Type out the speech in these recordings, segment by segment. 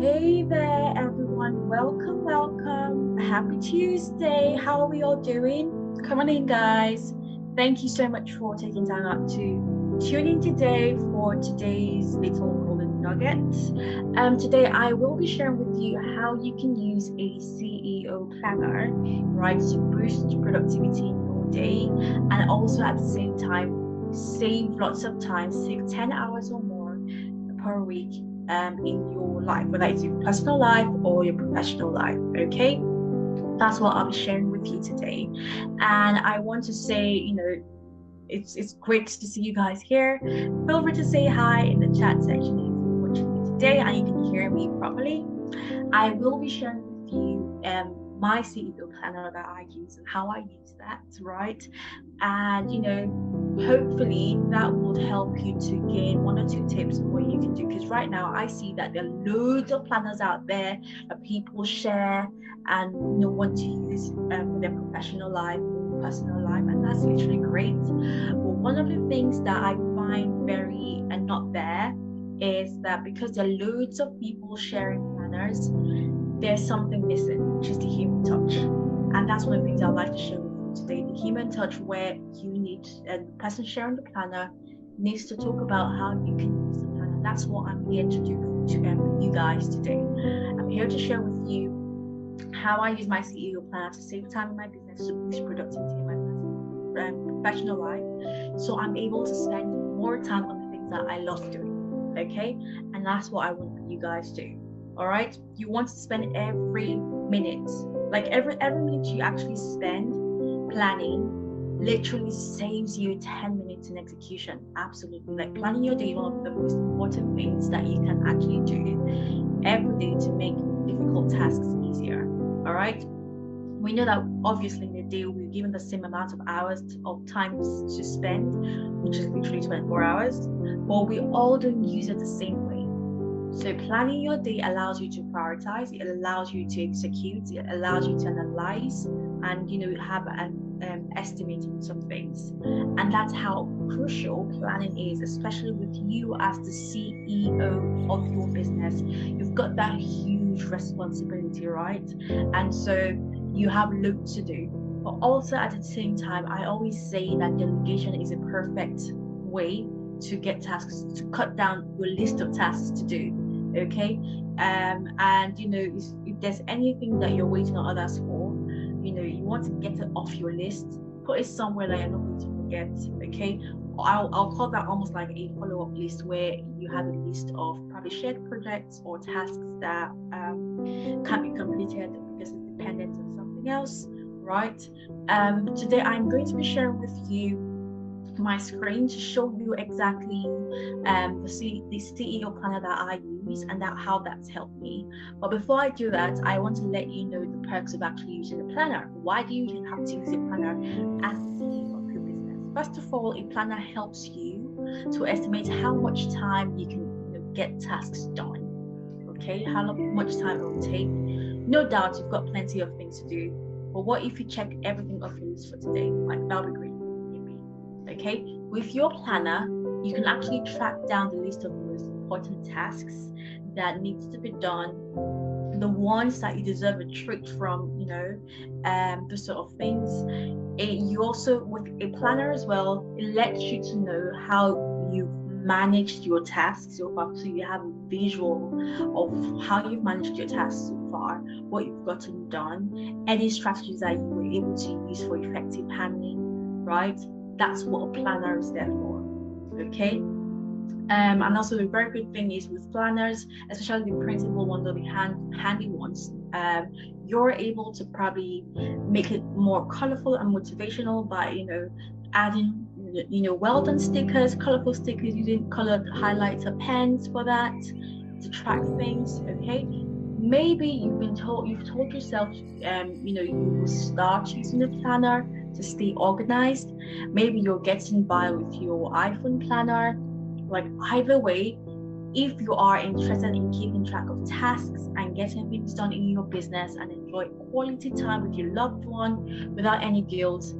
Hey there, everyone. Welcome. Happy Tuesday. How are we all doing? Come on in, guys. Thank you so much for taking time out to tune in today for today's little golden nugget. Today, I will be sharing with you how you can use a CEO planner, right, to boost productivity in your day and also at the same time save lots of time, save 10 hours or more per week in your life, whether it's your personal life or your professional life. Okay, that's what I'll be sharing with you today. And I want to say, it's great to see you guys here. Feel free to say hi in the chat section if you're watching me today and you can hear me properly. I will be sharing with you my CEO planner that I use and how I use that, right? And hopefully that will help you to gain one or two tips of what you can do. Because right now I see that there are loads of planners out there that people share and want to use for their professional life or personal life, and that's literally great. But one of the things that I find very and not there is that because there are loads of people sharing planners, there's something missing, which is the human touch. And that's one of the things I'd like to share with you today, the human touch, where you need a person sharing the planner needs to talk about how you can use the planner. That's what I'm here to do to you guys today. I'm here to share with you how I use my CEO planner to save time in my business, to boost productivity in my professional life, so I'm able to spend more time on the things that I love doing. Okay, and that's what I want you guys to do. All right, you want to spend every minute, like every minute you actually spend planning literally saves you 10 minutes in execution. Absolutely. Like planning your day is one of the most important things that you can actually do every day to make difficult tasks easier. All right, we know that obviously in a day we're given the same amount of hours of time to spend, which is literally 24 hours, but we all don't use it the same way. So planning your day allows you to prioritize, it allows you to execute, it allows you to analyze and have an estimate on some things. And that's how crucial planning is, especially with you as the CEO of your business. You've got that huge responsibility, right? And so you have loads to do. But also at the same time, I always say that delegation is a perfect way to get tasks, to cut down your list of tasks to do. Okay, and if there's anything that you're waiting on others for, you want to get it off your list, put it somewhere that you're not going to forget. Okay, I'll call that almost like a follow-up list, where you have a list of probably shared projects or tasks that can't be completed because it's dependent on something else, right? Today I'm going to be sharing with you my screen to show you exactly the CEO planner that I use and how that's helped me. But before I do that, I want to let you know the perks of actually using a planner. Why do you have to use a planner as the CEO of your business? First of all, a planner helps you to estimate how much time you can get tasks done. Okay, how much time it will take. No doubt you've got plenty of things to do, but what if you check everything off your list for today? Like, that'll be great. Okay, with your planner, you can actually track down the list of the most important tasks that needs to be done, the ones that you deserve a treat from, those sort of things. You also, with a planner as well, it lets you to know how you've managed your tasks so far, so you have a visual of how you've managed your tasks so far, what you've gotten done, any strategies that you were able to use for effective handling, right? That's what a planner is there for. Okay, and also the very good thing is with planners, especially the printable ones or the handy ones, you're able to probably make it more colorful and motivational by adding well done stickers, colorful stickers, using colored highlighter pens for that to track things. Okay, maybe you've told yourself you will start using a planner to stay organized. Maybe you're getting by with your iPhone planner. Like, either way, if you are interested in keeping track of tasks and getting things done in your business and enjoy quality time with your loved one without any guilt,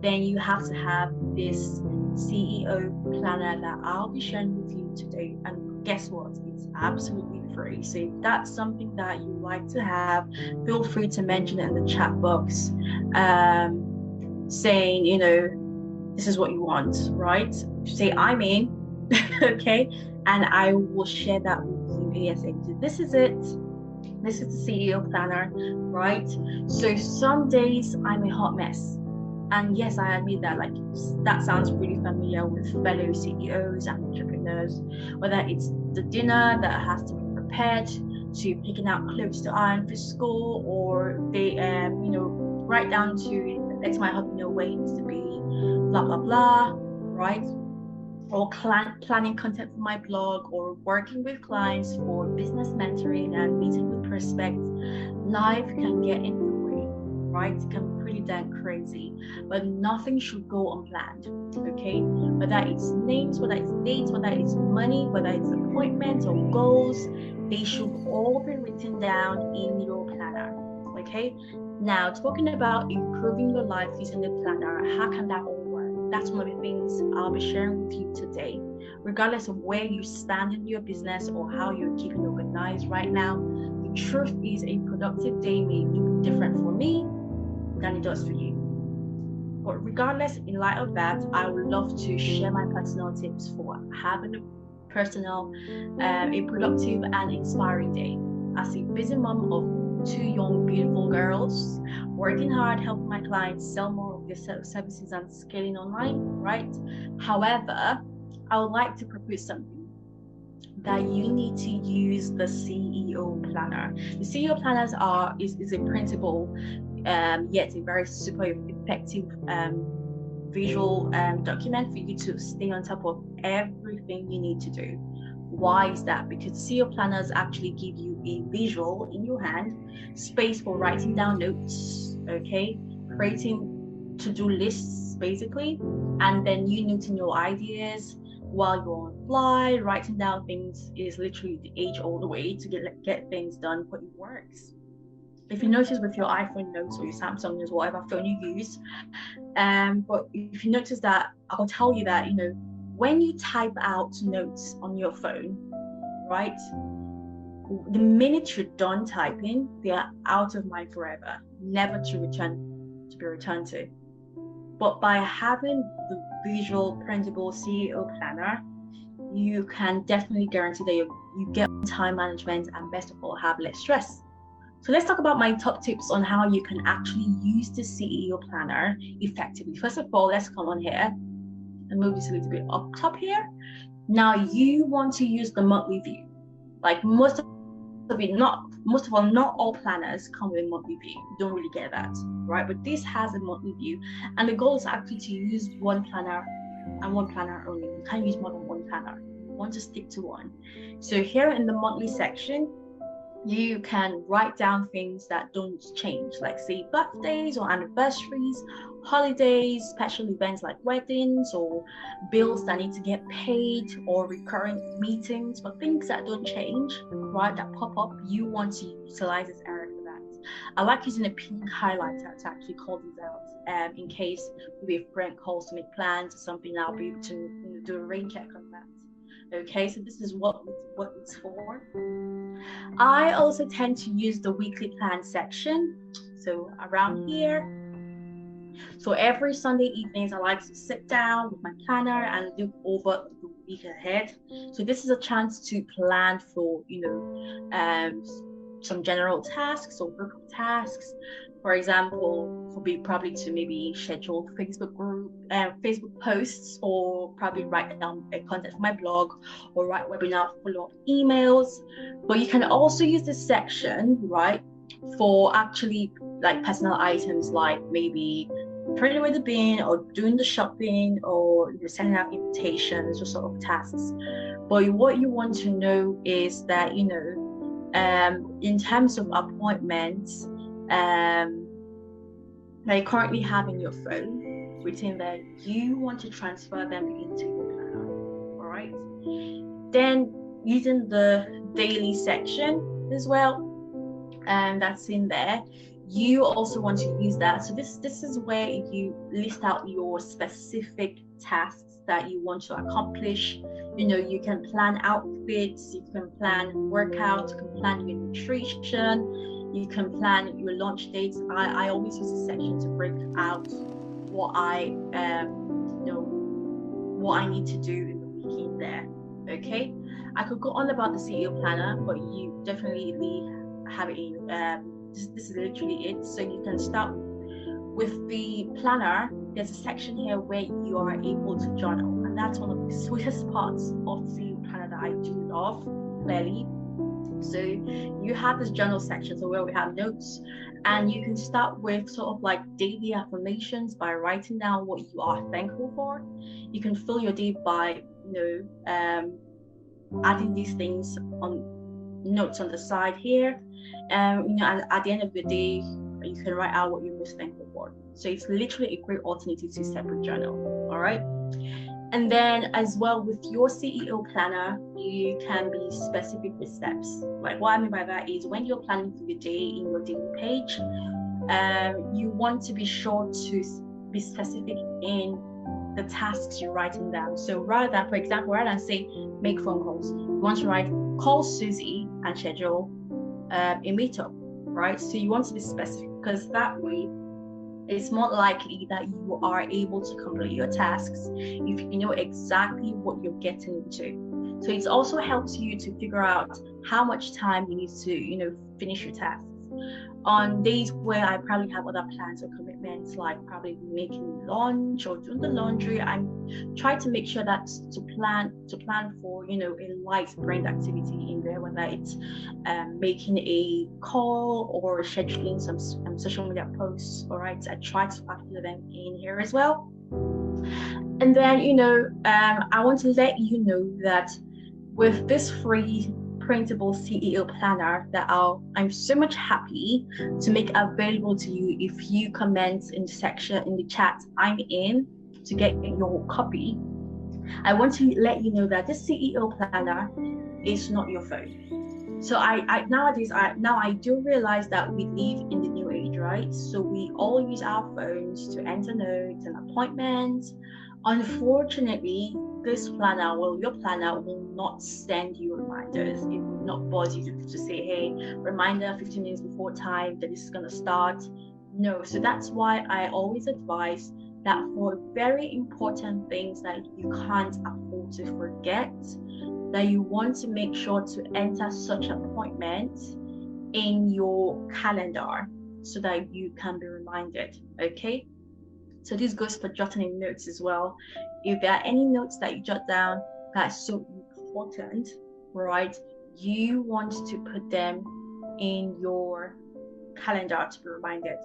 then you have to have this CEO planner that I'll be sharing with you today. And guess what? It's absolutely free. So if that's something that you like to have, feel free to mention it in the chat box, saying, you know, this is what you want, right? Say I'm in, okay, and I will share that with you ASAP. So this is it. This is the CEO planner, right? So some days I'm a hot mess. And yes, I admit that, like, that sounds really familiar with fellow CEOs and entrepreneurs, whether it's the dinner that has to be prepared, to picking out clothes to iron for school, or they, you know, right down to let my husband know where he needs to be, blah, blah, blah, right? Or planning content for my blog, or working with clients for business mentoring and meeting with prospects. Life can get in the way, right? It can be pretty damn crazy, but nothing should go unplanned, okay? Whether it's names, whether it's dates, whether it's money, whether it's appointments or goals, they should all be written down in your planner, okay? Now, talking about improving your life using the planner, how can that all work? That's one of the things I'll be sharing with you today. Regardless of where you stand in your business or how you're keeping organized right now, the truth is a productive day may look different for me than it does for you. But regardless, in light of that, I would love to share my personal tips for having a productive and inspiring day. As a busy mom of 2 young, beautiful girls, working hard, helping my clients sell more of their services and scaling online, right? However, I would like to propose something that you need to use the CEO planner. The CEO planners is a printable, yet a very super effective visual document for you to stay on top of everything you need to do. Why is that? Because CEO planners actually give you a visual in your hand, space for writing down notes, okay, creating to-do lists basically, and then you noting your ideas while you're on fly. Writing down things is literally the age-old way to get things done, but it works. If you notice with your iPhone notes or your Samsung notes, whatever phone you use, but if you notice that, I'll tell you that, you know, when you type out notes on your phone, right, the minute you're done typing, they are out of mind forever, never to be returned to. But by having the visual printable CEO planner, you can definitely guarantee that you get time management, and best of all, have less stress. So let's talk about my top tips on how you can actually use the CEO planner effectively. First of all, let's come on here and move this a little bit up top here. Now you want to use the monthly view. Like most of all, not all planners come with a monthly view. You don't really get that, right? But this has a monthly view, and the goal is actually to use one planner and one planner only. You can't use more than one planner. You want to stick to one. So here in the monthly section, you can write down things that don't change, like say birthdays or anniversaries, holidays, special events like weddings, or bills that need to get paid, or recurring meetings. But things that don't change, right, that pop up, you want to utilize this area for that. I like using a pink highlighter to actually call these out, in case maybe a friend calls to make plans or something. I'll be able to do a rain check on that. Okay, so this is what it's for. I also tend to use the weekly plan section, so around here. So every Sunday evenings, I like to sit down with my planner and look over the week ahead. So this is a chance to plan for, you know, some general tasks or group of tasks. For example, could be probably to maybe schedule Facebook posts, or probably write down content for my blog, or write webinar follow-up emails. But you can also use this section, right, for actually like personal items, like maybe throwing away the bin, or doing the shopping, or sending out invitations, or sort of tasks. But what you want to know is that, you know, in terms of appointments that you currently have in your phone written there, you want to transfer them into your planner. All right. Then using the daily section as well, and that's in there, you also want to use that. So this is where you list out your specific tasks that you want to accomplish. You know, you can plan outfits, you can plan workouts, you can plan your nutrition, you can plan your launch dates. I always use a section to break out what I what I need to do in the week in there. Okay, I could go on about the CEO planner, but you definitely have it in. This is literally it. So you can start with the planner. There's a section here where you are able to journal, and that's one of the sweetest parts of the CEO planner that I do love, clearly. So you have this journal section, so where we have notes, and you can start with sort of like daily affirmations by writing down what you are thankful for. You can fill your day by, adding these things on notes on the side here. And at the end of the day, you can write out what you're most thankful for. So it's literally a great alternative to separate journal. All right. And then as well with your CEO planner, you can be specific with steps. Like what I mean by that is when you're planning for your day in your daily page, you want to be sure to be specific in the tasks you're writing down. So rather than, for example, rather than say make phone calls, you want to write call Susie and schedule a meetup, right? So you want to be specific, because that way it's more likely that you are able to complete your tasks if you know exactly what you're getting into. So it also helps you to figure out how much time you need to, finish your tasks. On days where I probably have other plans or commitments, like probably making lunch or doing the laundry, I'm trying to make sure that to plan for a light brain activity in there, whether it's making a call or scheduling some social media posts. All right, I try to factor them in here as well. And then I want to let you know that with this free printable CEO planner that I'm so much happy to make available to you, if you comment in the chat I'm in to get your copy. I want to let you know that this CEO planner is not your phone. So I nowadays I do realize that we live in the new age, right? So we all use our phones to enter notes and appointments. Unfortunately, this planner, your planner will not send you reminders. It will not buzz you to say, hey, reminder 15 minutes before time that this is going to start. No, so that's why I always advise that for very important things that you can't afford to forget, that you want to make sure to enter such appointments in your calendar so that you can be reminded, okay? So this goes for jotting in notes as well. If there are any notes that you jot down that's so important, right, you want to put them in your calendar to be reminded.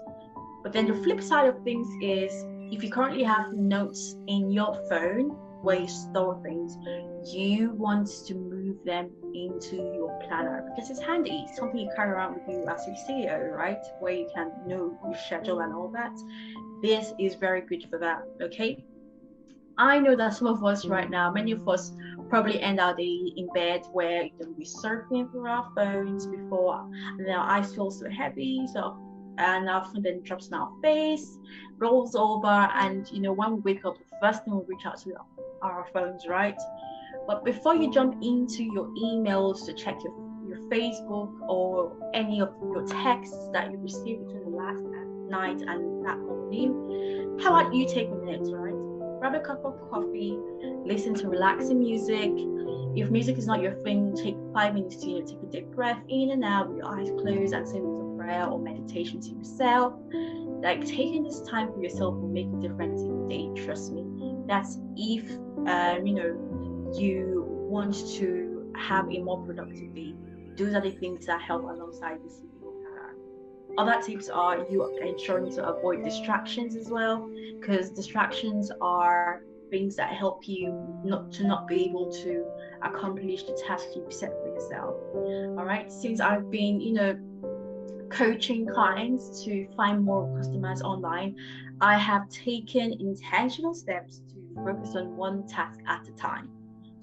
But then the flip side of things is, if you currently have notes in your phone where you store things, you want to move them into your planner because it's handy. It's something you carry around with you as your CEO, right? Where you can know your schedule and all that. This is very good for that, okay? I know that some of us right now, many of us probably end our day in bed where we're surfing through our phones before, and then our eyes feel so heavy, and our phone then drops in our face, rolls over, and when we wake up, the first thing we reach out to our phones, right? But before you jump into your emails to check your Facebook or any of your texts that you received between the last night and that morning, how about you take a minute, right? Grab a cup of coffee, listen to relaxing music. If music is not your thing, take 5 minutes to take a deep breath in and out with your eyes closed and say a prayer or meditation to yourself. Like, taking this time for yourself will make a difference in your day, trust me. That's if you want to have a more productive day. Those are the things that help alongside this. Other tips are you ensuring to avoid distractions as well, because distractions are things that help you not be able to accomplish the tasks you've set for yourself. All right, since I've been coaching clients to find more customers online, I have taken intentional steps to focus on one task at a time.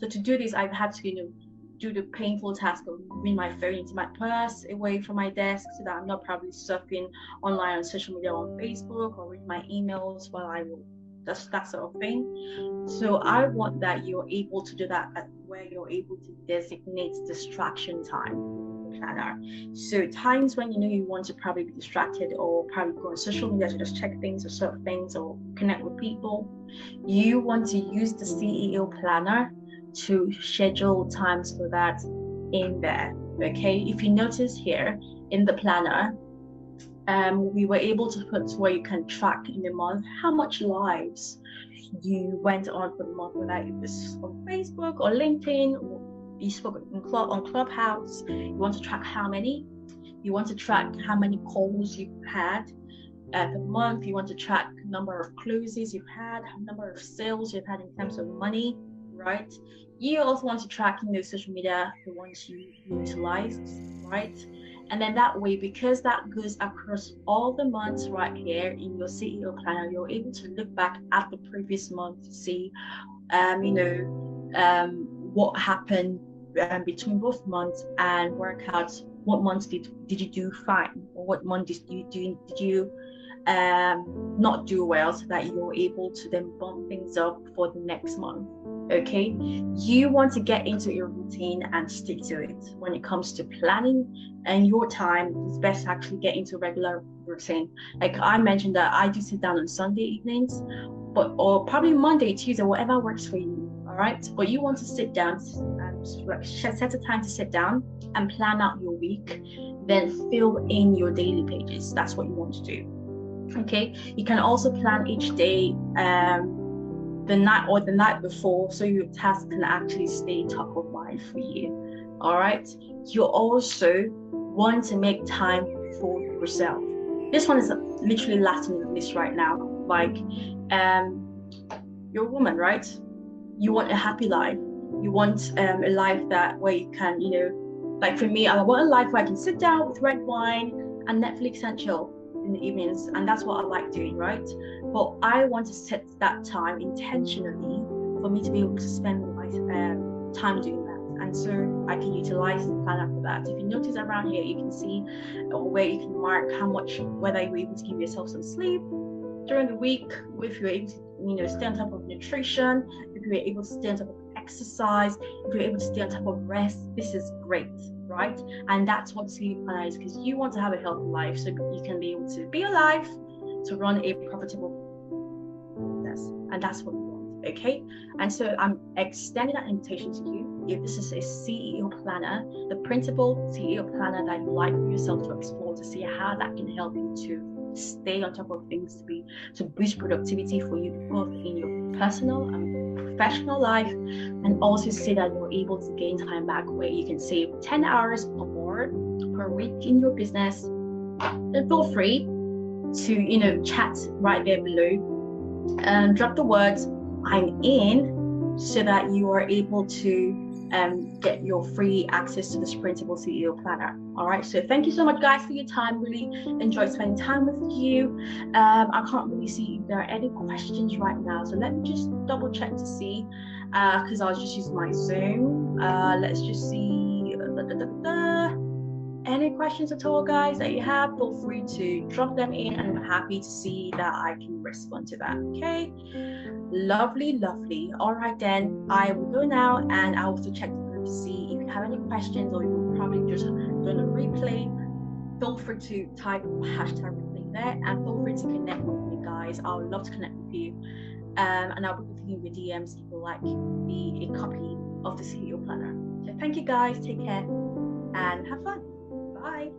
So to do this, I've had to do the painful task of moving my phone into my purse away from my desk so that I'm not probably surfing online on social media, on Facebook, or read my emails while I will that sort of thing. So I want that you're able to do that where you're able to designate distraction time planner. So times when you know you want to probably be distracted or probably go on social media to just check things or sort of things or connect with people, you want to use the CEO planner to schedule times for that in there. Okay, if you notice here in the planner, we were able to put where you can track in the month how much lives you went on for the month, whether it was on Facebook or LinkedIn, or you spoke on Clubhouse. You want to track how many. You want to track how many calls you've had per month. You want to track number of closes you've had, number of sales you've had in terms of money, right? You also want to track, social media, the ones you utilized, right? And then that way, because that goes across all the months right here in your CEO planner, you're able to look back at the previous month to see, what happened between both months and work out what months did you do fine, or what month did you not do well, so that you're able to then bump things up for the next month. Okay, you want to get into your routine and stick to it. When it comes to planning and your time, it's best to actually get into regular routine. Like I mentioned that I do sit down on Sunday evenings, or probably Monday, Tuesday, whatever works for you. All right, but you want to sit down and set a time to sit down and plan out your week, then fill in your daily pages. That's what you want to do. Okay, you can also plan each day the night before, so your task can actually stay top of mind for you. All right, you also want to make time for yourself. This one is literally last on the list right now. Like, you're a woman, right? You want a happy life. You want a life where you can, like for me, I want a life where I can sit down with red wine and Netflix and chill in the evenings, and that's what I like doing, right? But I want to set that time intentionally for me to be able to spend my time doing that, and so I can utilize the planner for that. If you notice around here, you can see where you can mark how much, whether you're able to give yourself some sleep during the week, if you're able to stay on top of nutrition, if you're able to stay on top of exercise, if you're able to stay on top of rest. This is great, right? And that's what sleep planner is, because you want to have a healthy life, so you can be able to be alive to run a profitable business, and that's what we want. Okay, and so I'm extending that invitation to you. If this is a CEO planner, the printable CEO planner that you like for yourself to explore, to see how that can help you to stay on top of things, to boost productivity for you, both in your personal and professional life, and also see that you're able to gain time back where you can save 10 hours or more per week in your business, then feel free to chat right there below and drop the words "I'm in," so that you are able to get your free access to this printable CEO planner. All right, so thank you so much, guys, for your time. Really enjoyed spending time with you. I can't really see if there are any questions right now, so let me just double check to see, because I was just using my Zoom. Let's just see. Any questions at all, guys, that you have, feel free to drop them in, and I'm happy to see that I can respond to that. Okay, lovely. All right, then I will go now, and I'll also check the group to see if you have any questions, or you're probably just doing a replay. Feel free to type #replay there, and feel free to connect with me, guys. I would love to connect with you, and I'll be with you in your DMs if you like a copy of the CEO planner. So thank you, guys. Take care and have fun. Bye.